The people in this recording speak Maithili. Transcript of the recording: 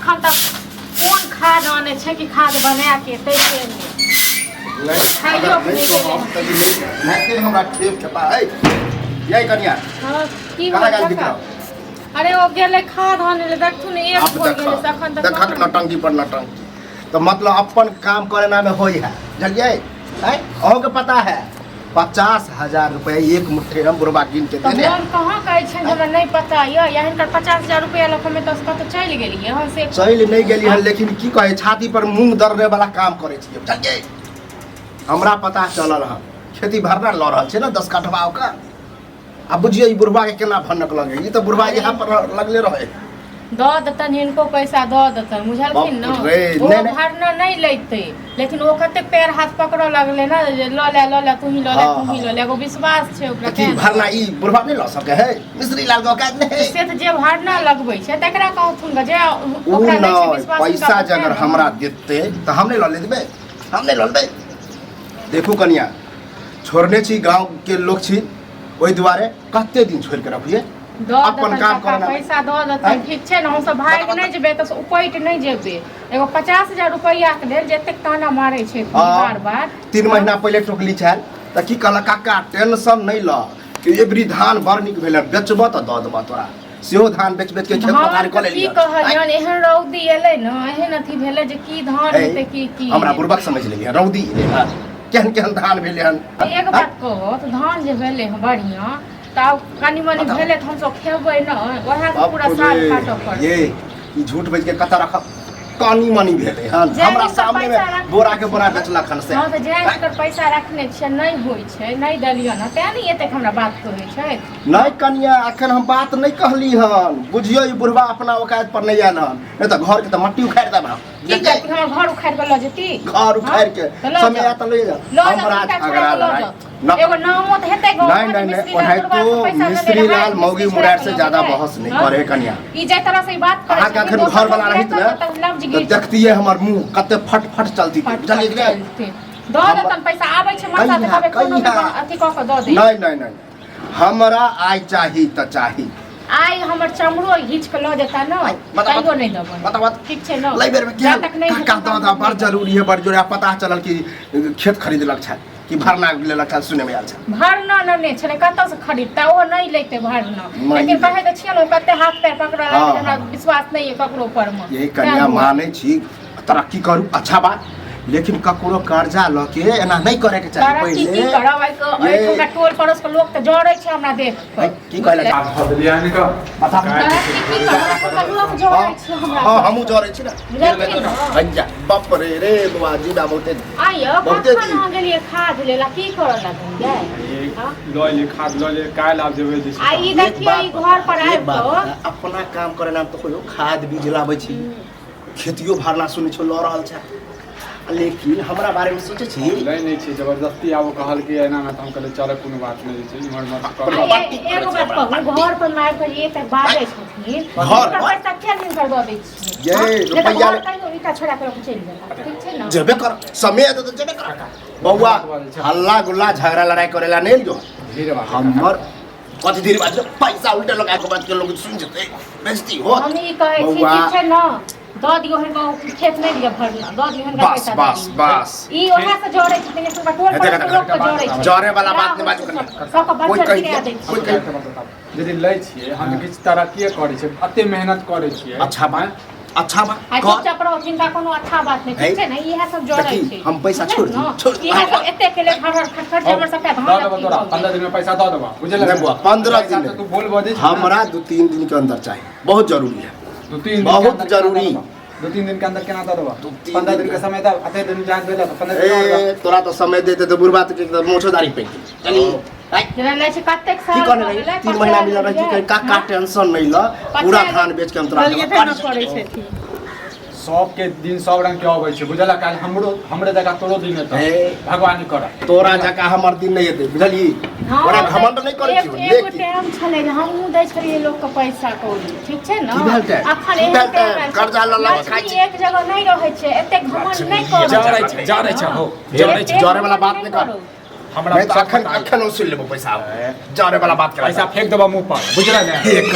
अखन तक कौन खाद आने छे कि खाद बना के तैसे खाइयो नहीं हमरा खेत के पास यही कनिया हां की कहां गेल दिखा अरे वो गेले खाद आने ले देखथु ने एक हो गेले अखन तक देखा नटंकी पर नटंकी तो मतलब अपन काम करे में होई है जलिए है अहो के पता है 50,000 रुपया एक मुट्ठी हम बुरबा गिन के देने हम कहां कहै छै हमरा नहीं पता ये यहन कर 50,000 रुपया लख में तो कत चल गेलिए हां से चल नहीं गेली है लेकिन की कहे छाती पर मूंग दर्रे वाला काम करे छिए जलिए हमरा पता चलल ह खेती भरना ल रहल छै ना 10 कठवा का अब बुझिए ई बुढ़वा के केना भनक लगे ई तो बुढ़वा यहाँ पर लगले रहे द दतन इनको पैसा द दतन बुझलखिन न वो भरना नहीं लेते लेकिन वो कते पैर हाथ पकड़ो लगले ना ल ले तू ही ल ले एगो विश्वास छै ओकरा की भरना ई बुढ़वा नहीं ल सके है मिस्त्री लाल का काज नहीं से त जे भरना लगबै छै तकरा कहथुन जे ओकरा नहीं छै विश्वास पैसा अगर हमरा देते त हम नहीं ल लेबे हम नहीं ल लेबे देखू कनिया छोड़ने छी गांव के लोग छी ओइ दुआरे कते दिन छोड़ के रखिए अपन काम करना पैसा द दतन ठीक छै न हम सब भाग नहीं जेबे त उपैट नहीं जेबे एगो 50,000 रुपया के लेल जते ताना मारे छै बार 3 महीना पहले टोकली छल त की कहला काका टेंशन नहीं ल एवरी धान बड़ निक भेल बेचबो त द देबा तोरा सेहो धान बेच के खेत पकार क ले की कहलियन एहन रौदी एलै न एहन अथी भेलै जे की धान हेतै की हमरा बुर्बक समझ लेलिए रौदी एलै केहन केहन धान भेले हन एक बात कहो त धान जे भेले ह बढ़िया त कनी मनी भेले त हम सब खेबै न ओहा के पूरा साल काटो पड़ ये ई झूठ बज के कता रख कानी मनी भेले हन हमरा सामने में बोरा के बोरा बेचला खन से हां त जे कर पैसा रखने छै नहीं होय छै नहीं दलियन त नहीं एते हमरा बात कहै छै नहीं कनिया अखन हम बात नहीं कहली हन बुझियो ई बुढ़वा अपना औकात पर नहीं आयल हन नहीं त घर के त मट्टी उखाड़ देबा की हमर घर उखाड़ के ल जेती घर उखाड़ के समय आ त ले जा हमरा झगड़ा एगो नामो त हेतै गो नहीं ओढ़ाई तो मिस्त्री लाल मौगी मुरार से ज्यादा बहस नहीं करे कन्या ई जे तरह से बात करे आहा के घर वाला रहित ना तो देखतिए हमर मुंह कते फट फट चलती चली गए द दतन पैसा आबै छै मसा त कबे कोनो अथी क के द दे नहीं हमरा आइ चाही त चाही आई हमर चमड़ो घीच के ल देता न कहियो नहीं दबो बता ठीक छै न लै बेर में क्या का बड़ जरूरी है बड़ जोरा पता चलल कि खेत खरीदलक छै कि भरना लेलक छै सुने में आयल छै भरना न छले कत से खरीदता ओ नहीं लेते भरना लेकिन कहे त छियै न कते हाथ पैर पकड़ा हमरा विश्वास नहीं है ककरो पर में यही कन्या माने छी तरक्की करू अच्छा बात लेकिन ककरो कर्जा ल के एना नहीं करे के चाहिए पहले की करब आई हमरा टोल पड़ोस के लोग त जड़ै छै हमरा देख की कहला भदलियानी का बता की करब लोग जड़ै छै हमरा हां हमहु जड़ै छी ना भैया बाप रे बाजी बा बहुते आइयो कखन आ गेलिए खाद लेला की करला तुम लो ले खाद लो ले काल आब जेबे दिस आई देखिए ई घर पर आइब तो अपना काम करे नाम तो कोई खाद बीज लाबै छी खेतियो भरना सुनै छ ल रहल छै लेकिन हमरा बारे में सोचे छी नहीं छै जबरदस्ती आबो कहल के एना ना हम कहले चल कोनो बात नहीं छै इमहर मत कर एगो बात कहू घर पर मार कर ये तक बाजे छथिन घर पर तक क्या दिन कर द दै छी ये रुपया इटा छोड़ा के चल जाला ठीक छै ना जेबे कर समय तो जेबे कर बौआ हल्ला गुल्ला झगड़ा लड़ाई करेला नहीं जो धीरे बात हमर कथि धीरे बात पैसा उल्टे लगा के बात के लोग सुन जते बेइज्जती हो हम ई कहै छी ठीक छै ना द दियो हन खेत नहीं दियो भरना द दियो हन पैसा बस ई ओहा से जोड़ै छै तने सब टोल पर लोग के जोड़ै छै जोड़े वाला बात नहीं बाजू करना सब के बंद कर दे कोई यदि लै छियै हम किछ तरक्की करै छै एते मेहनत करै छियै अच्छा बा आ चुपचाप रहो चिंता कोनो अच्छा बात नहीं ठीक छै ना इहे सब जोड़ै छै हम पैसा छोड़ इहे सब एते के ले खर्च हमर सबटा द देबो तोरा 15 दिन में पैसा द देबो बुझले नहीं बुआ 15 दिन तू बोल बजे हमरा 2-3 दिन के अंदर चाहिए बहुत जरूरी है 2-3 बहुत जरूरी 2-3 दिन के अंदर केना द देबो 15 दिन के समय द अते दिन जान देला तो 15 दिन तोरा तो समय देते तो बुढ़वा तो एकदम मोछोदारी पे चली जरा ले छै कतेक साल की करने रही 3 महीना मिल रही कि का टेंशन नहीं ल पूरा धान बेच के हम तोरा करे छै सब के दिन सब रंग के आबै छै बुझला काल हमरे जगह तोरो दिन हेतै भगवान कर तोरा जगह हमर दिन नहीं हेतै बुझली ओरा घमंड नहीं करै छी एगो टाइम छले जे हमहु दै छलिए लोग के पैसा कौड़ी ठीक छै न अखन एहन टाइम कर्जा ल ल खाइ छी एक जगह नहीं रहै छै एते घमंड नहीं कर जारै छै हो जारै वाला बात नहीं कर हमरा अखन उसूल लेबो पैसा जारै वाला बात कर पैसा फेंक देबो मुंह पर बुझला ने एक